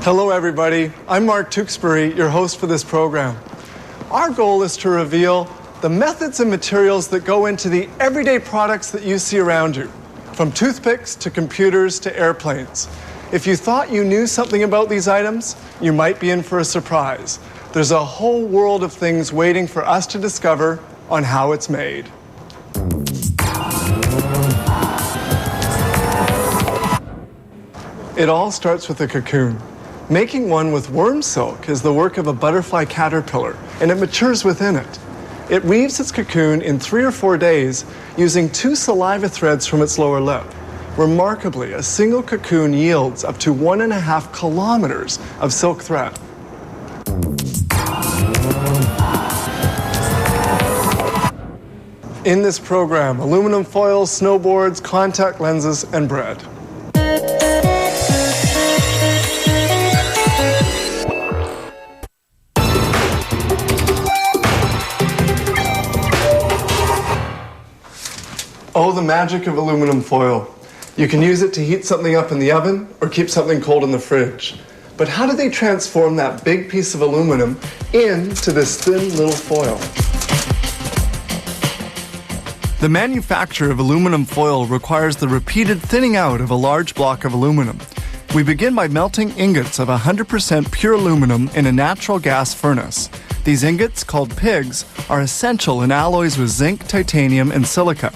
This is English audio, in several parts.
Hello everybody, I'm Mark Tewksbury, your host for this program. Our goal is to reveal the methods and materials that go into the everyday products that you see around you, from toothpicks to computers to airplanes. If you thought you knew something about these items, you might be in for a surprise. There's a whole world of things waiting for us to discover on how it's made. It all starts with a cocoon. Making one with worm silk is the work of a butterfly caterpillar, and it matures within it. It weaves its cocoon in 3 or 4 days using 2 saliva threads from its lower lip. Remarkably, a single cocoon yields up to 1.5 kilometers of silk thread. In this program, aluminum foils, snowboards, contact lenses, and bread. Oh, the magic of aluminum foil. You can use it to heat something up in the oven or keep something cold in the fridge. But how do they transform that big piece of aluminum into this thin little foil? The manufacture of aluminum foil requires the repeated thinning out of a large block of aluminum. We begin by melting ingots of 100% pure aluminum in a natural gas furnace. These ingots, called pigs, are essential in alloys with zinc, titanium, and silica.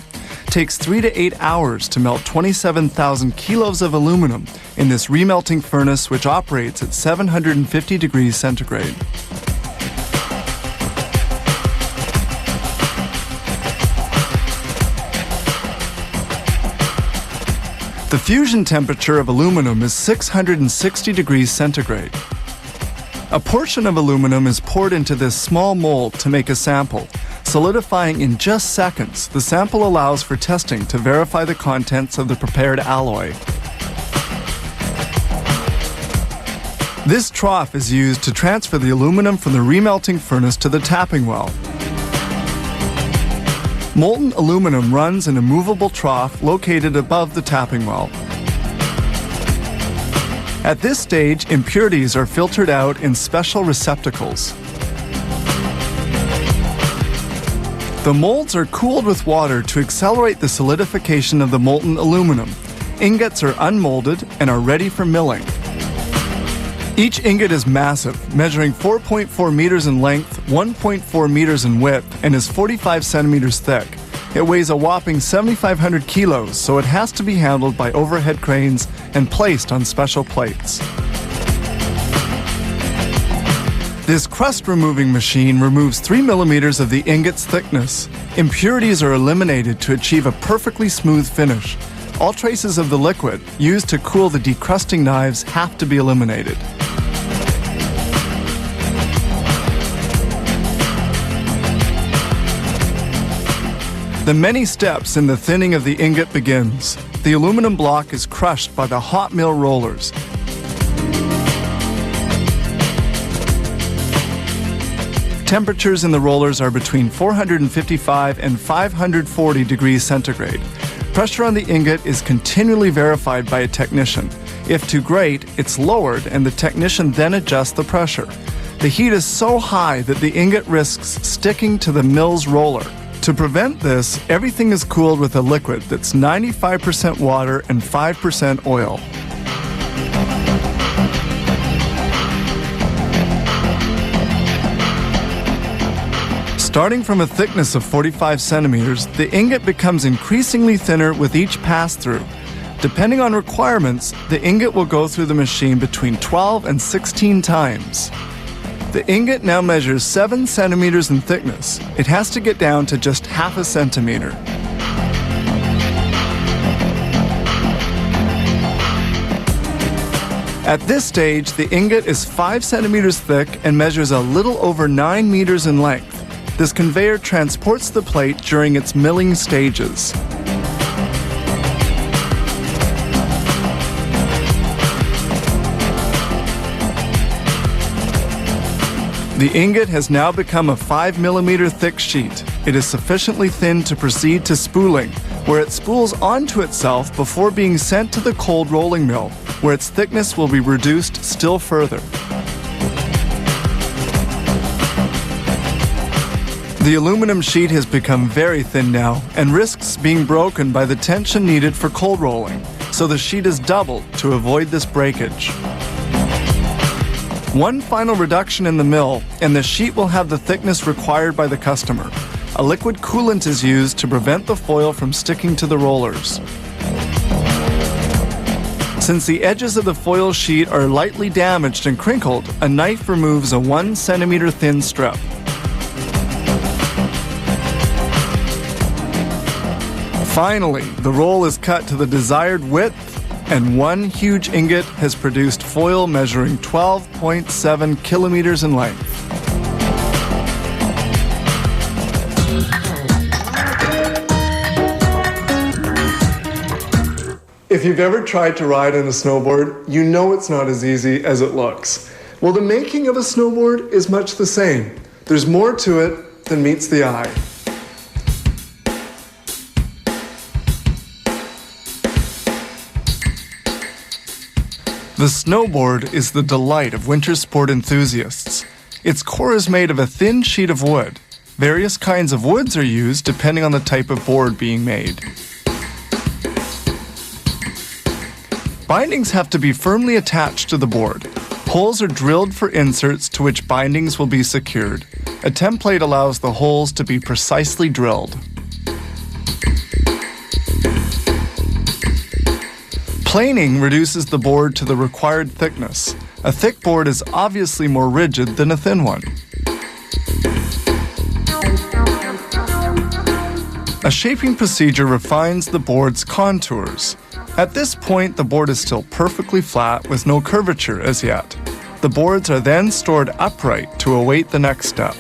It takes 3 to 8 hours to melt 27,000 kilos of aluminum in this remelting furnace, which operates at 750 degrees centigrade. The fusion temperature of aluminum is 660 degrees centigrade. A portion of aluminum is poured into this small mold to make a sample. Solidifying in just seconds, the sample allows for testing to verify the contents of the prepared alloy. This trough is used to transfer the aluminum from the remelting furnace to the tapping well. Molten aluminum runs in a movable trough located above the tapping well. At this stage, impurities are filtered out in special receptacles. The molds are cooled with water to accelerate the solidification of the molten aluminum. Ingots are unmolded and are ready for milling. Each ingot is massive, measuring 4.4 meters in length, 1.4 meters in width, and is 45 centimeters thick. It weighs a whopping 7,500 kilos, so it has to be handled by overhead cranes and placed on special plates. This crust-removing machine removes 3 millimeters of the ingot's thickness. Impurities are eliminated to achieve a perfectly smooth finish. All traces of the liquid used to cool the decrusting knives have to be eliminated. The many steps in the thinning of the ingot begins. The aluminum block is crushed by the hot mill rollers. Temperatures in the rollers are between 455 and 540 degrees centigrade. Pressure on the ingot is continually verified by a technician. If too great, it's lowered and the technician then adjusts the pressure. The heat is so high that the ingot risks sticking to the mill's roller. To prevent this, everything is cooled with a liquid that's 95% water and 5% oil. Starting from a thickness of 45 centimeters, the ingot becomes increasingly thinner with each pass-through. Depending on requirements, the ingot will go through the machine between 12 and 16 times. The ingot now measures 7 centimeters in thickness. It has to get down to just half a centimeter. At this stage, the ingot is 5 centimeters thick and measures a little over 9 meters in length. This conveyor transports the plate during its milling stages. The ingot has now become a 5mm thick sheet. It is sufficiently thin to proceed to spooling, where it spools onto itself before being sent to the cold rolling mill, where its thickness will be reduced still further. The aluminum sheet has become very thin now and risks being broken by the tension needed for cold rolling, so the sheet is doubled to avoid this breakage. One final reduction in the mill, and the sheet will have the thickness required by the customer. A liquid coolant is used to prevent the foil from sticking to the rollers. Since the edges of the foil sheet are lightly damaged and crinkled, a knife removes a 1 centimeter thin strip. Finally, the roll is cut to the desired width, and one huge ingot has produced foil measuring 12.7 kilometers in length. If you've ever tried to ride on a snowboard, you know it's not as easy as it looks. Well, the making of a snowboard is much the same. There's more to it than meets the eye. The snowboard is the delight of winter sport enthusiasts. Its core is made of a thin sheet of wood. Various kinds of woods are used depending on the type of board being made. Bindings have to be firmly attached to the board. Holes are drilled for inserts to which bindings will be secured. A template allows the holes to be precisely drilled. Planing reduces the board to the required thickness. A thick board is obviously more rigid than a thin one. A shaping procedure refines the board's contours. At this point, the board is still perfectly flat with no curvature as yet. The boards are then stored upright to await the next step.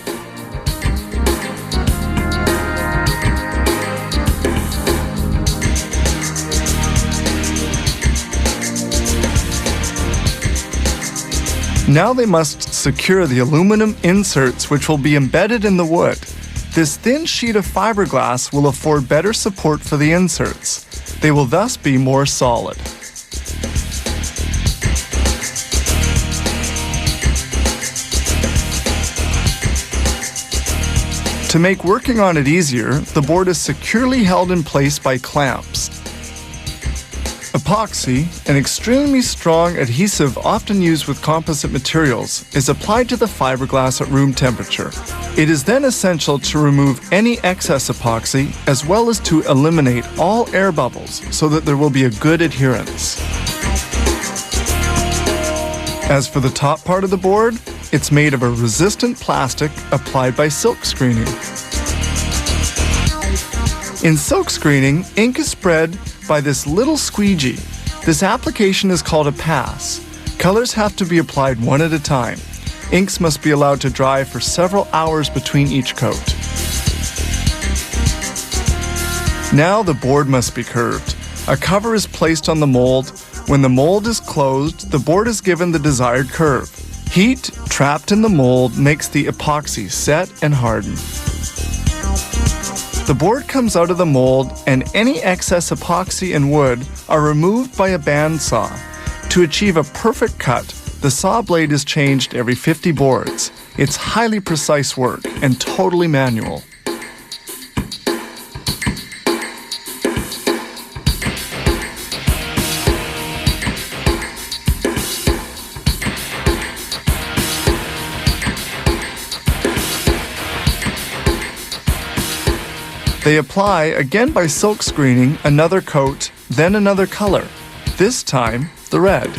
Now they must secure the aluminum inserts which will be embedded in the wood. This thin sheet of fiberglass will afford better support for the inserts. They will thus be more solid. To make working on it easier, the board is securely held in place by clamps. Epoxy, an extremely strong adhesive often used with composite materials, is applied to the fiberglass at room temperature. It is then essential to remove any excess epoxy as well as to eliminate all air bubbles so that there will be a good adherence. As for the top part of the board, it's made of a resistant plastic applied by silk screening. In silk screening, ink is spread by this little squeegee. This application is called a pass. Colors have to be applied one at a time. Inks must be allowed to dry for several hours between each coat. Now the board must be curved. A cover is placed on the mold. When the mold is closed, the board is given the desired curve. Heat trapped in the mold makes the epoxy set and harden. The board comes out of the mold and any excess epoxy and wood are removed by a bandsaw. To achieve a perfect cut, the saw blade is changed every 50 boards. It's highly precise work and totally manual. They apply, again by silk screening, another coat, then another color. This time, the red.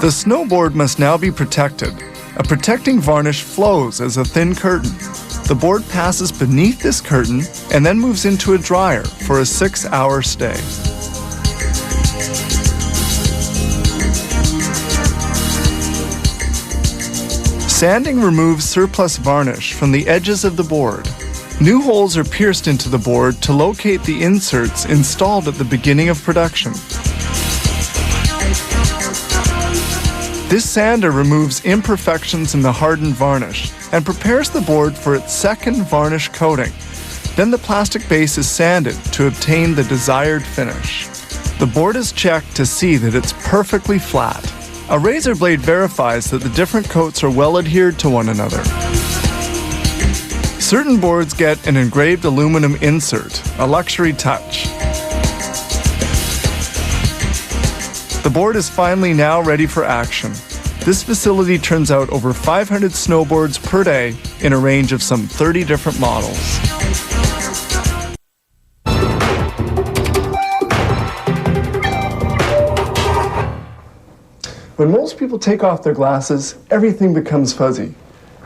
The snowboard must now be protected. A protecting varnish flows as a thin curtain. The board passes beneath this curtain and then moves into a dryer for a 6-hour stay. Sanding removes surplus varnish from the edges of the board. New holes are pierced into the board to locate the inserts installed at the beginning of production. This sander removes imperfections in the hardened varnish and prepares the board for its second varnish coating. Then the plastic base is sanded to obtain the desired finish. The board is checked to see that it's perfectly flat. A razor blade verifies that the different coats are well adhered to one another. Certain boards get an engraved aluminum insert, a luxury touch. The board is finally now ready for action. This facility turns out over 500 snowboards per day in a range of some 30 different models. When most people take off their glasses, everything becomes fuzzy,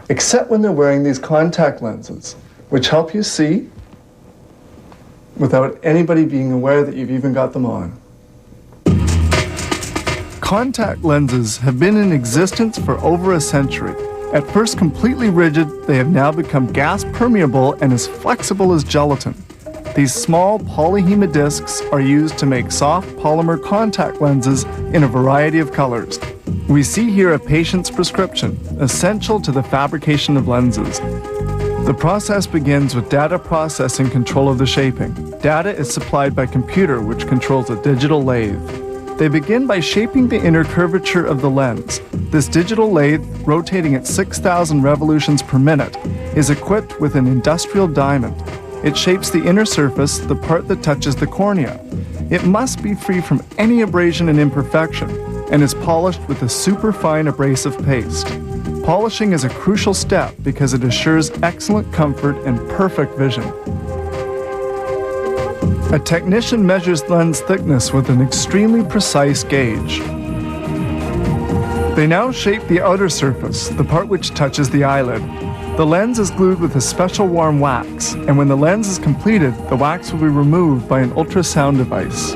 except when they're wearing these contact lenses, which help you see without anybody being aware that you've even got them on. Contact lenses have been in existence for over a century. At first completely rigid, they have now become gas permeable and as flexible as gelatin. These small polyhema discs are used to make soft polymer contact lenses in a variety of colors. We see here a patient's prescription, essential to the fabrication of lenses. The process begins with data processing control of the shaping. Data is supplied by computer, which controls a digital lathe. They begin by shaping the inner curvature of the lens. This digital lathe, rotating at 6,000 revolutions per minute, is equipped with an industrial diamond. It shapes the inner surface, the part that touches the cornea. It must be free from any abrasion and imperfection, and is polished with a superfine abrasive paste. Polishing is a crucial step because it assures excellent comfort and perfect vision. A technician measures lens thickness with an extremely precise gauge. They now shape the outer surface, the part which touches the eyelid. The lens is glued with a special warm wax, and when the lens is completed, the wax will be removed by an ultrasound device.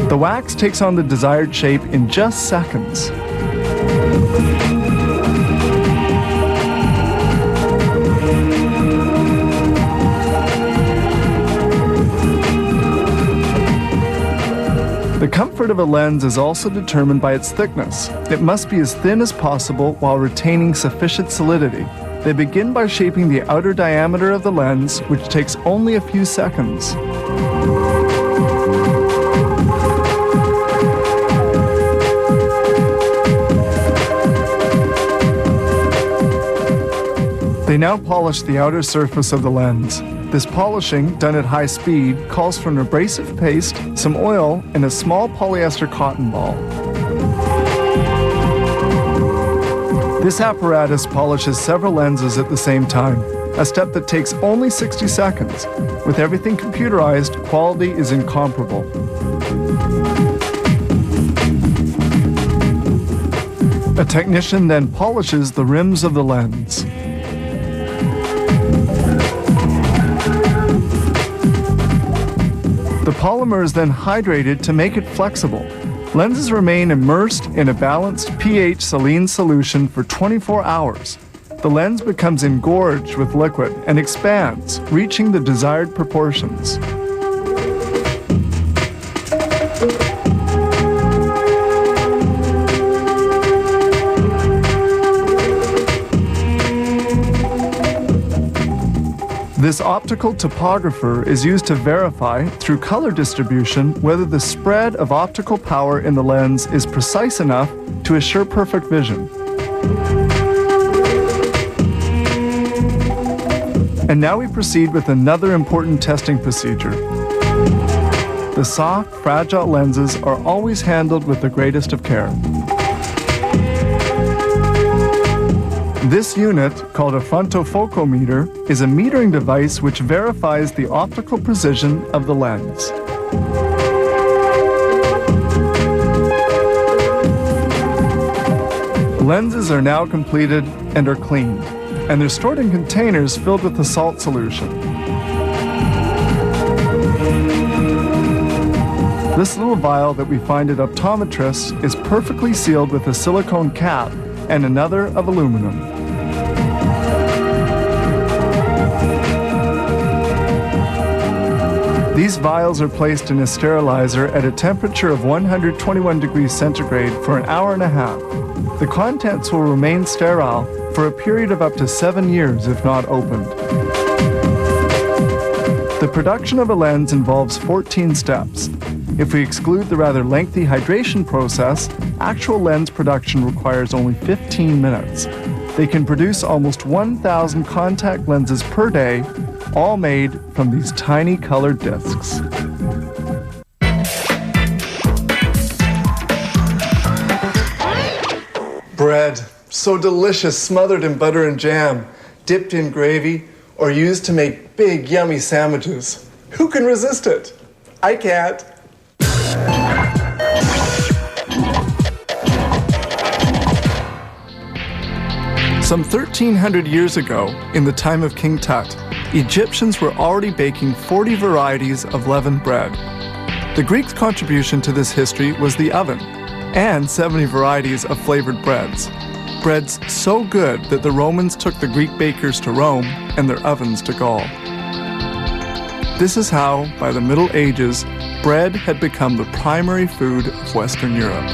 The wax takes on the desired shape in just seconds. The comfort of a lens is also determined by its thickness. It must be as thin as possible while retaining sufficient solidity. They begin by shaping the outer diameter of the lens, which takes only a few seconds. They now polish the outer surface of the lens. This polishing, done at high speed, calls for an abrasive paste, some oil, and a small polyester cotton ball. This apparatus polishes several lenses at the same time, a step that takes only 60 seconds. With everything computerized, quality is incomparable. A technician then polishes the rims of the lens. The polymer is then hydrated to make it flexible. Lenses remain immersed in a balanced pH saline solution for 24 hours. The lens becomes engorged with liquid and expands, reaching the desired proportions. This optical topographer is used to verify, through color distribution, whether the spread of optical power in the lens is precise enough to assure perfect vision. And now we proceed with another important testing procedure. The soft, fragile lenses are always handled with the greatest of care. This unit, called a frontofocometer, is a metering device which verifies the optical precision of the lens. Lenses are now completed and are cleaned, and they're stored in containers filled with a salt solution. This little vial that we find at optometrists is perfectly sealed with a silicone cap and another of aluminum. These vials are placed in a sterilizer at a temperature of 121 degrees centigrade for an hour and a half. The contents will remain sterile for a period of up to 7 years if not opened. The production of a lens involves 14 steps. If we exclude the rather lengthy hydration process, actual lens production requires only 15 minutes. They can produce almost 1,000 contact lenses per day, all made from these tiny colored discs. Bread, so delicious, smothered in butter and jam, dipped in gravy, or used to make big, yummy sandwiches. Who can resist it? I can't. Some 1,300 years ago, in the time of King Tut, Egyptians were already baking 40 varieties of leavened bread. The Greeks' contribution to this history was the oven, and 70 varieties of flavored breads. Breads so good that the Romans took the Greek bakers to Rome and their ovens to Gaul. This is how, by the Middle Ages, bread had become the primary food of Western Europe.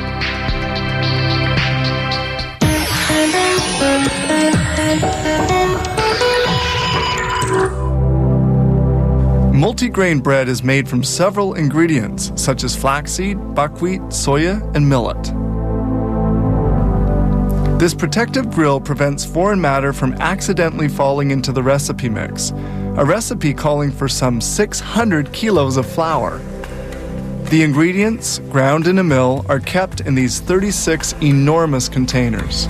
Multigrain bread is made from several ingredients, such as flaxseed, buckwheat, soya, and millet. This protective grill prevents foreign matter from accidentally falling into the recipe mix, a recipe calling for some 600 kilos of flour. The ingredients, ground in a mill, are kept in these 36 enormous containers.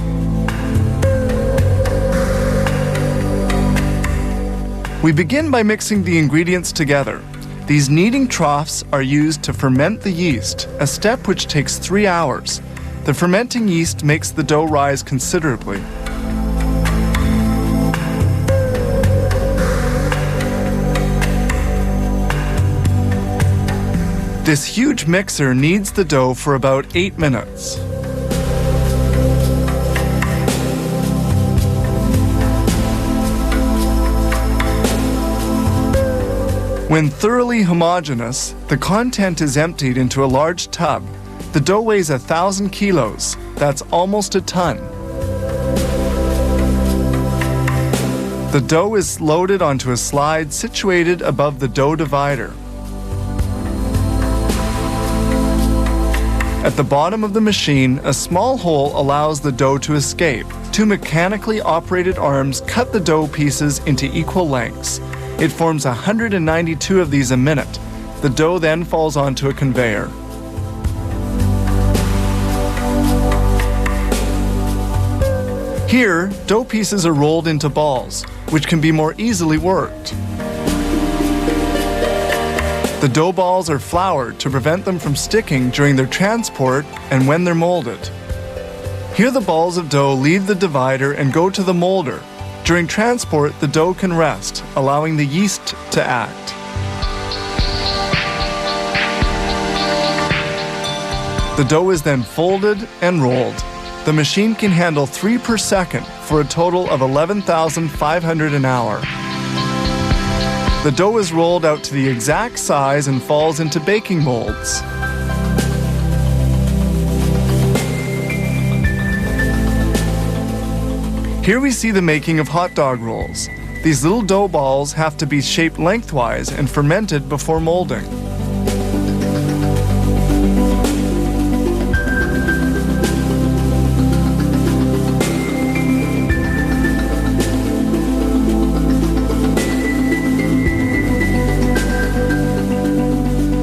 We begin by mixing the ingredients together. These kneading troughs are used to ferment the yeast, a step which takes 3 hours. The fermenting yeast makes the dough rise considerably. This huge mixer kneads the dough for about 8 minutes. When thoroughly homogeneous, the content is emptied into a large tub. The dough weighs 1,000 kilos. That's almost a ton. The dough is loaded onto a slide situated above the dough divider. At the bottom of the machine, a small hole allows the dough to escape. 2 mechanically operated arms cut the dough pieces into equal lengths. It forms 192 of these a minute. The dough then falls onto a conveyor. Here, dough pieces are rolled into balls, which can be more easily worked. The dough balls are floured to prevent them from sticking during their transport and when they're molded. Here the balls of dough leave the divider and go to the molder. During transport, the dough can rest, allowing the yeast to act. The dough is then folded and rolled. The machine can handle 3 per second for a total of 11,500 an hour. The dough is rolled out to the exact size and falls into baking molds. Here we see the making of hot dog rolls. These little dough balls have to be shaped lengthwise and fermented before molding.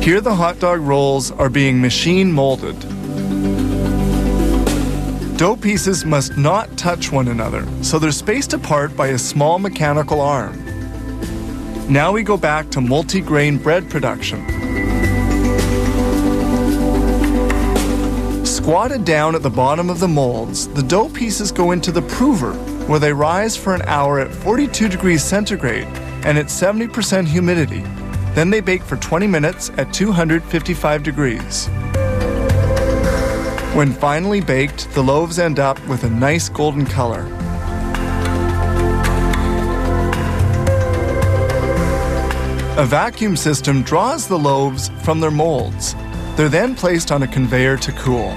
Here the hot dog rolls are being machine molded. Dough pieces must not touch one another, so they're spaced apart by a small mechanical arm. Now we go back to multi-grain bread production. Squatted down at the bottom of the molds, the dough pieces go into the prover, where they rise for an hour at 42 degrees centigrade and at 70% humidity. Then they bake for 20 minutes at 255 degrees. When finally baked, the loaves end up with a nice golden color. A vacuum system draws the loaves from their molds. They're then placed on a conveyor to cool.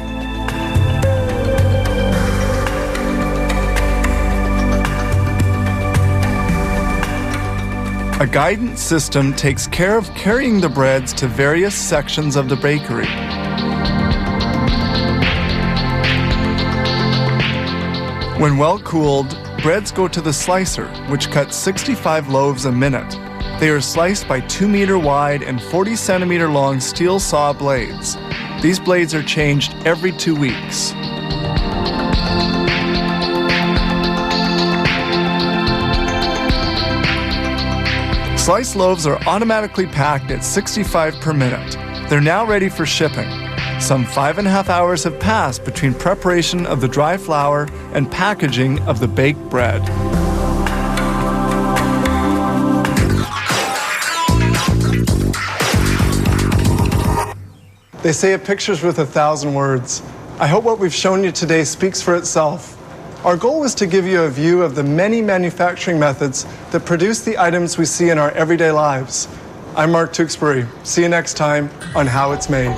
A guidance system takes care of carrying the breads to various sections of the bakery. When well cooled, breads go to the slicer, which cuts 65 loaves a minute. They are sliced by 2-meter wide and 40-centimeter long steel saw blades. These blades are changed every 2 weeks. Sliced loaves are automatically packed at 65 per minute. They're now ready for shipping. Some 5.5 hours have passed between preparation of the dry flour and packaging of the baked bread. They say a picture's worth 1,000 words. I hope what we've shown you today speaks for itself. Our goal was to give you a view of the many manufacturing methods that produce the items we see in our everyday lives. I'm Mark Tewksbury. See you next time on How It's Made.